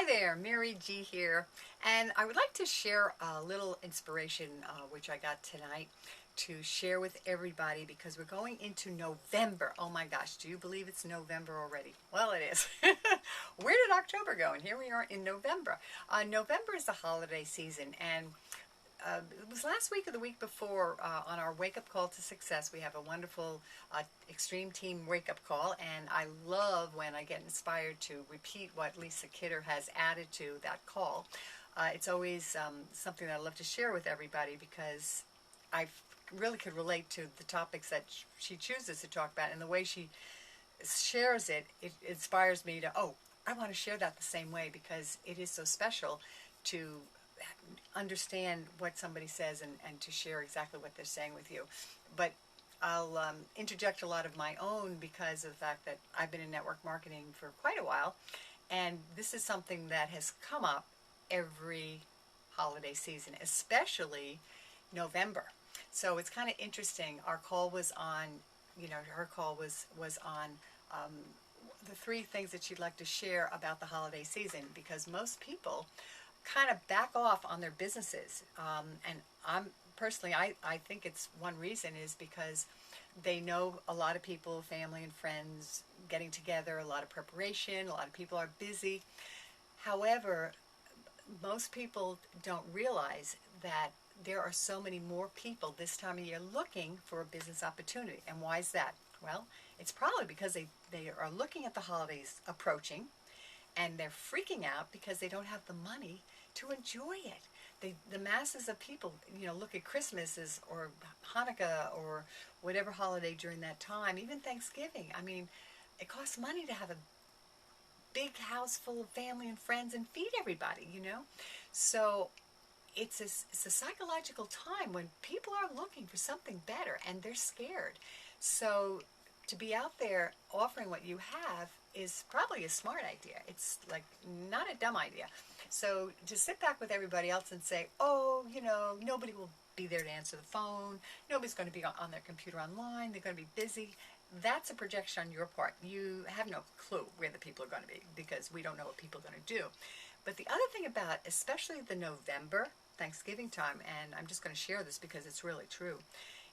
Hi there, Mary G here, and I would like to share a little inspiration which I got tonight to share with everybody because we're going into November. Oh my gosh, do you believe it's November already? Well, it is. Where did October go? And here we are in November. November is the holiday season, and it was last week or the week before on our Wake Up Call to Success. We have a wonderful Extreme Team Wake Up Call, and I love when I get inspired to repeat what Lisa Kidder has added to that call. It's always something that I love to share with everybody because I really could relate to the topics that she chooses to talk about, and the way she shares it, it inspires me to, oh, I want to share that the same way because it is so special to understand what somebody says and to share exactly what they're saying with you. But I'll interject a lot of my own because of the fact that I've been in network marketing for quite a while, and this is something that has come up every holiday season, especially November. So it's kind of interesting. Our call was on, her call was on um, the three things that she'd like to share about the holiday season because most people kind of back off on their businesses. And I'm personally, I think it's one reason is because they know a lot of people, family and friends getting together, a lot of preparation, a lot of people are busy. However, most people don't realize that there are so many more people this time of year looking for a business opportunity. And why is that? Well, it's probably because they are looking at the holidays approaching and they're freaking out because they don't have the money to enjoy it. The masses of people, look at Christmas or Hanukkah or whatever holiday during that time, even Thanksgiving. I mean, it costs money to have a big house full of family and friends and feed everybody. So it's a psychological time when people are looking for something better and they're scared. So to be out there offering what you have is probably a smart idea. It's like not a dumb idea. So to sit back with everybody else and say, oh, nobody will be there to answer the phone. Nobody's going to be on their computer online. They're going to be busy. That's a projection on your part. You have no clue where the people are going to be because we don't know what people are going to do. But the other thing about, especially the November Thanksgiving time, and I'm just going to share this because it's really true,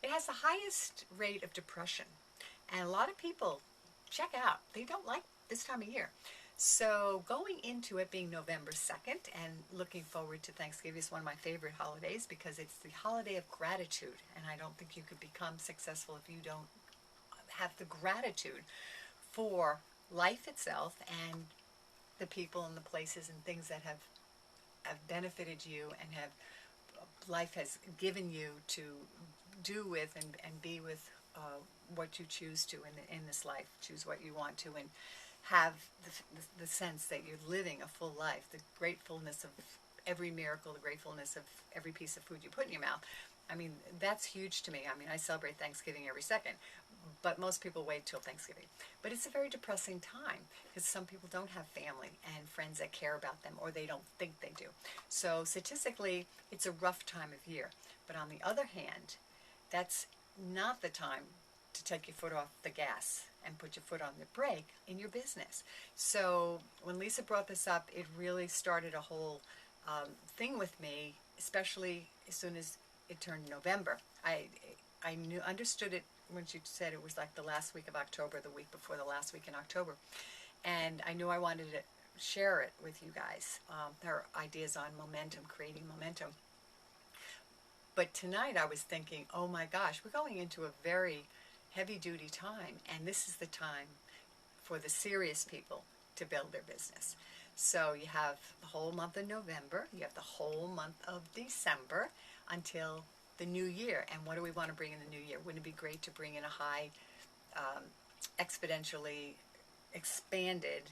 it has the highest rate of depression. And a lot of people check out. They don't like this time of year. So going into it being November 2nd and looking forward to Thanksgiving is one of my favorite holidays because it's the holiday of gratitude. And I don't think you could become successful if you don't have the gratitude for life itself and the people and the places and things that have benefited you and have life has given you to do with and be with what you choose to in this life. Choose what you want to and have the sense that you're living a full life, the gratefulness of every miracle, the gratefulness of every piece of food you put in your mouth. I mean, that's huge to me. I mean, I celebrate Thanksgiving every second, but most people wait till Thanksgiving. But it's a very depressing time because some people don't have family and friends that care about them, or they don't think they do. So statistically, it's a rough time of year. But on the other hand, that's not the time to take your foot off the gas and put your foot on the brake in your business. So when Lisa brought this up, it really started a whole thing with me, especially as soon as it turned November. I understood it when she said it was like the last week of October, the week before the last week in October. And I knew I wanted to share it with you guys, her ideas on momentum, creating momentum. But tonight I was thinking, oh my gosh, we're going into a very heavy-duty time, and this is the time for the serious people to build their business. So you have the whole month of November, you have the whole month of December until the new year. And what do we want to bring in the new year? Wouldn't it be great to bring in a high, exponentially expanded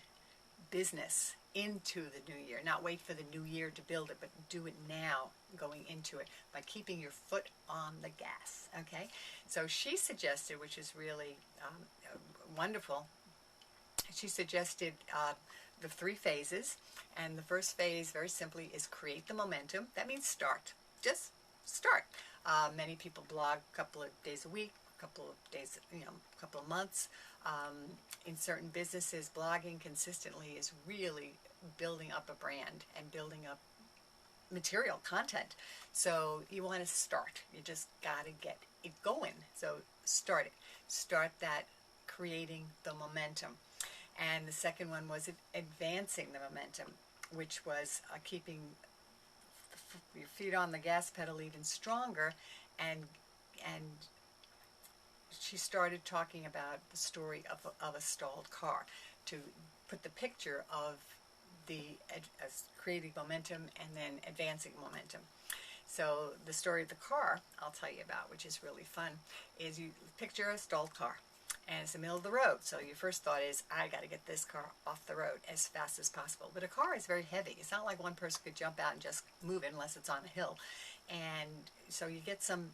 business into the new year? Not wait for the new year to build it, but do it now going into it by keeping your foot on the gas, okay? So she suggested, which is really wonderful, she suggested the three phases. And the first phase, very simply, is create the momentum. That means start. Just start. Many people blog a couple of days a week, couple of days, a couple of months. In certain businesses, blogging consistently is really building up a brand and building up material content. So you want to start. You just got to get it going. So start it. Start that creating the momentum. And the second one was advancing the momentum, which was keeping your feet on the gas pedal even stronger. And she started talking about the story of a stalled car, to put the picture of the creating momentum and then advancing momentum. So the story of the car I'll tell you about, which is really fun, is you picture a stalled car and it's in the middle of the road. So your first thought is, I got to get this car off the road as fast as possible. But a car is very heavy. It's not like one person could jump out and just move it unless it's on a hill. And so you get some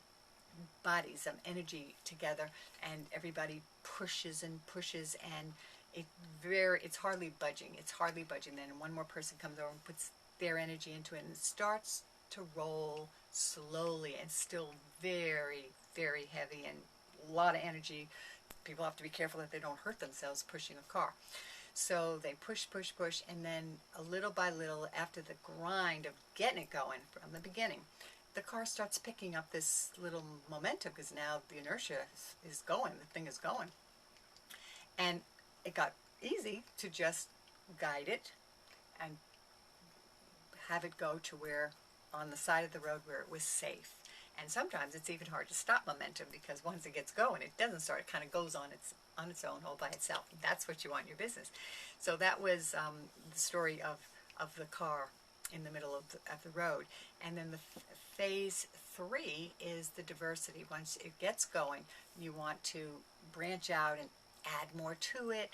bodies, some energy together, and everybody pushes and pushes, and it's hardly budging. It's hardly budging. Then one more person comes over and puts their energy into it, and it starts to roll slowly and still very, very heavy and a lot of energy. People have to be careful that they don't hurt themselves pushing a car. So they push, push, push, and then a little by little, after the grind of getting it going from the beginning, the car starts picking up this little momentum, because now the inertia is going, the thing is going. And it got easy to just guide it and have it go to where, on the side of the road where it was safe. And sometimes it's even hard to stop momentum, because once it gets going, it doesn't start. It kind of goes on its own, all by itself. And that's what you want in your business. So that was the story of the car in the middle of the road. And then the phase 3 is the diversity. Once it gets going, you want to branch out and add more to it.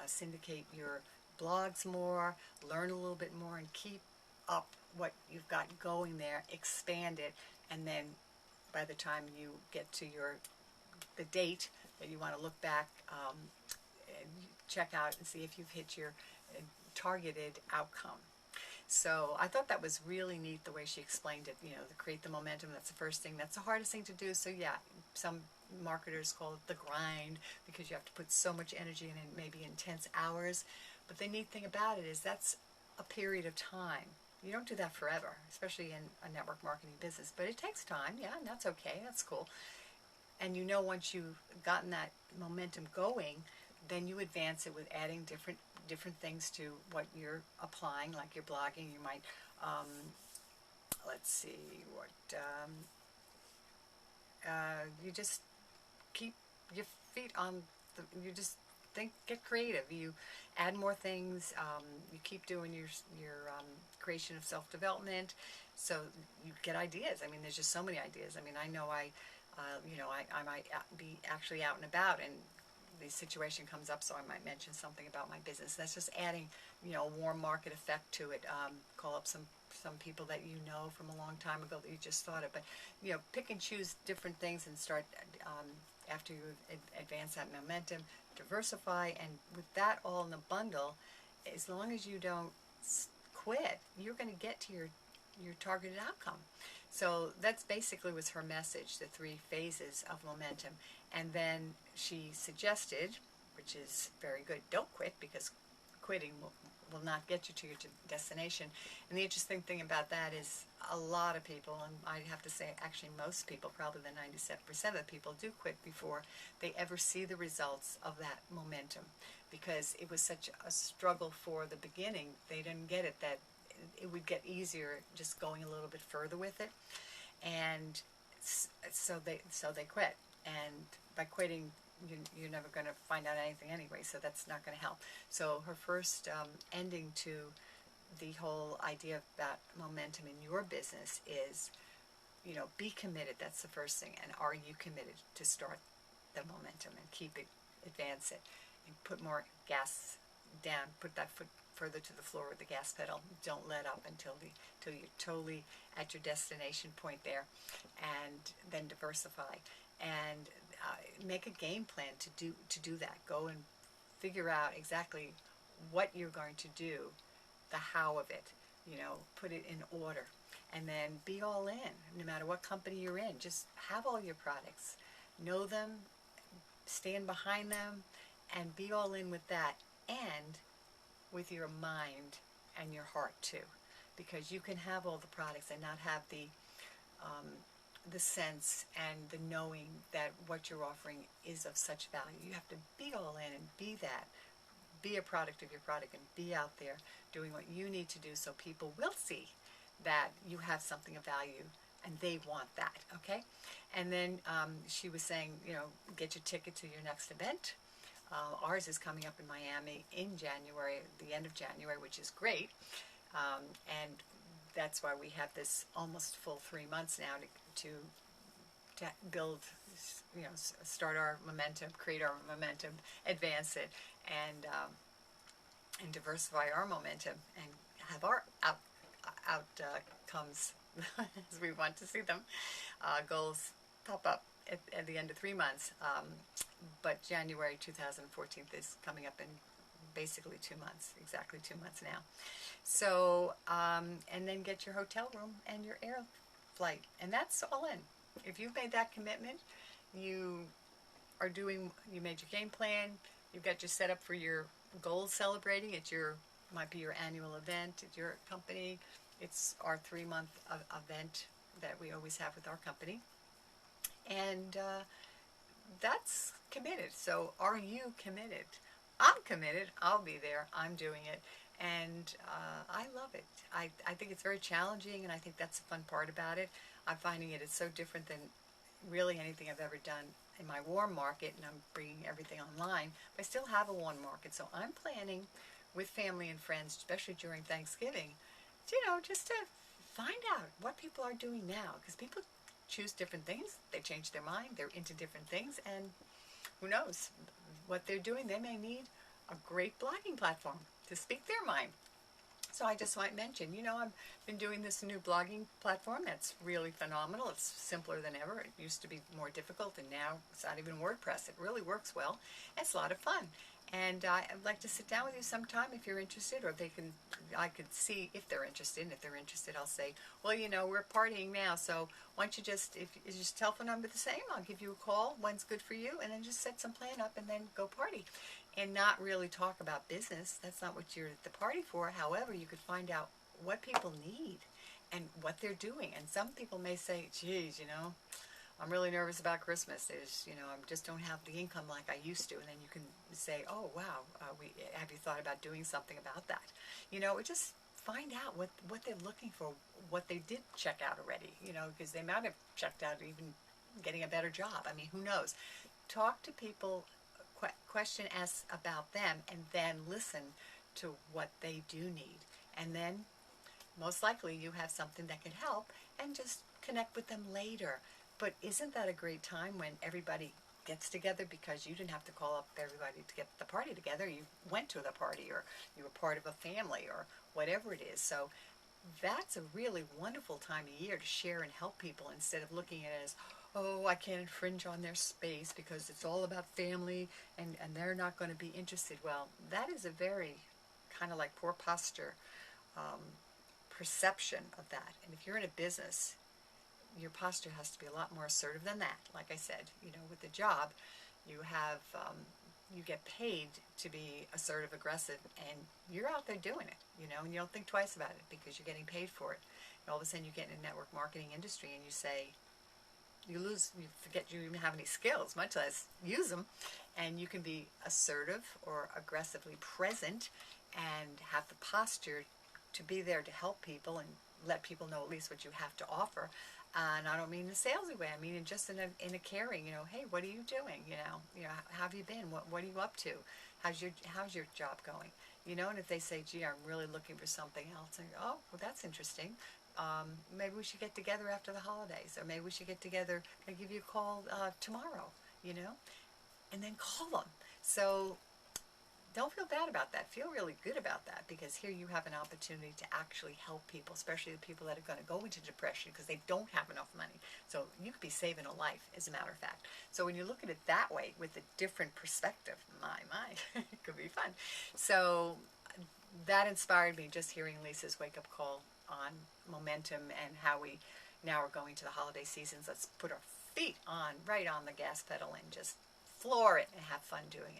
Syndicate your blogs more, learn a little bit more, and keep up what you've got going there, expand it, and then by the time you get to the date that you want to look back, and check out and see if you've hit your targeted outcome. So I thought that was really neat the way she explained it. To create the momentum, that's the first thing. That's the hardest thing to do. So yeah, some marketers call it the grind, because you have to put so much energy in it, maybe intense hours. But the neat thing about it is that's a period of time. You don't do that forever, especially in a network marketing business. But it takes time, yeah, and that's okay. That's cool. And once you've gotten that momentum going, then you advance it with adding different things to what you're applying, like your blogging. You might, let's see, you just keep your feet on you just get creative. You add more things. You keep doing your creation of self-development, so you get ideas. I mean, there's just so many ideas. I mean, I know I might be actually out and about, and the situation comes up, so I might mention something about my business. That's just adding, a warm market effect to it. Call up some people that you know from a long time ago that you just thought of. But, pick and choose different things and start, after you advance that momentum, diversify. And with that all in a bundle, as long as you don't quit, you're going to get to your targeted outcome. So that's basically was her message, the 3 phases of momentum. And then she suggested, which is very good, don't quit, because quitting will not get you to your destination. And the interesting thing about that is a lot of people, and I have to say actually most people, probably the 97% of the people, do quit before they ever see the results of that momentum, because it was such a struggle for the beginning. They didn't get it, that it would get easier just going a little bit further with it. And so they quit. And by quitting, you're never going to find out anything anyway, so that's not going to help. So her first ending to the whole idea about momentum in your business is, be committed. That's the first thing. And are you committed to start the momentum and keep it, advance it, and put more gas down, put that foot further to the floor with the gas pedal. Don't let up until you're totally at your destination point there, and then diversify and make a game plan to do that. Go and figure out exactly what you're going to do, the how of it. Put it in order, and then be all in. No matter what company you're in, just have all your products. know them, stand behind them, and be all in with that, and with your mind and your heart too, because you can have all the products and not have the sense and the knowing that what you're offering is of such value. You have to be all in and be that. Be a product of your product and be out there doing what you need to do so people will see that you have something of value and they want that, okay? And then she was saying, get your ticket to your next event. Ours is coming up in Miami in January, the end of January, which is great. And that's why we have this almost full 3 months now to build, start our momentum, create our momentum, advance it, and diversify our momentum and have our outcomes as we want to see them, goals pop up at the end of 3 months. But January 2014 is coming up in basically 2 months, exactly 2 months now. So, and then get your hotel room and your air flight, and that's all in. If you've made that commitment, you made your game plan, you've got your set up for your goals celebrating. Might be your annual event at your company. It's our 3-month event that we always have with our company. And that's committed. So are you committed? I'm committed. I'll be there. I'm doing it. And I love it. I think it's very challenging, and I think that's the fun part about it. I'm finding it's so different than really anything I've ever done in my warm market, and I'm bringing everything online. But I still have a warm market, so I'm planning with family and friends, especially during Thanksgiving, just to find out what people are doing now, because people choose different things. They change their mind. They're into different things, and who knows what they're doing. They may need a great blogging platform to speak their mind. So I just might mention, I've been doing this new blogging platform that's really phenomenal. It's simpler than ever. It used to be more difficult, and now it's not even WordPress. It really works well. It's a lot of fun. And I'd like to sit down with you sometime if you're interested, or I could see if they're interested. And if they're interested, I'll say, well, we're partying now, so why don't you is your telephone number the same? I'll give you a call. When's good for you? And then just set some plan up and then go party. And not really talk about business. That's not what you're at the party for. However, you could find out what people need and what they're doing. And some people may say, geez, I'm really nervous about Christmas. I just don't have the income like I used to. And then you can say, oh, wow, have you thought about doing something about that? Just find out what they're looking for, what they did check out already, because they might have checked out even getting a better job. I mean, who knows? Talk to people, ask about them, and then listen to what they do need. And then most likely you have something that can help, and just connect with them later. But isn't that a great time when everybody gets together, because you didn't have to call up everybody to get the party together. You went to the party, or you were part of a family, or whatever it is. So that's a really wonderful time of year to share and help people, instead of looking at it as, oh, I can't infringe on their space because it's all about family and they're not going to be interested. Well, that is a very kind of like poor posture perception of that. And if you're in a business, your posture has to be a lot more assertive than that. Like I said, with the job, you have you get paid to be assertive, aggressive, and you're out there doing it, and you don't think twice about it because you're getting paid for it. And all of a sudden you get in a network marketing industry and you forget you even have any skills, much less use them, and you can be assertive or aggressively present and have the posture to be there to help people and let people know at least what you have to offer. And I don't mean in a salesy way. I mean just in a caring. Hey, what are you doing? How have you been? What are you up to? How's your job going? And if they say, gee, I'm really looking for something else, and oh, well, that's interesting. Maybe we should get together after the holidays, or maybe we should get together and give you a call tomorrow. And then call them. So don't feel bad about that. Feel really good about that, because here you have an opportunity to actually help people, especially the people that are going to go into depression because they don't have enough money. So you could be saving a life, as a matter of fact. So when you look at it that way, with a different perspective, my, it could be fun. So that inspired me, just hearing Lisa's wake-up call on momentum and how we now are going to the holiday seasons. Let's put our feet on, right on the gas pedal and just floor it and have fun doing it.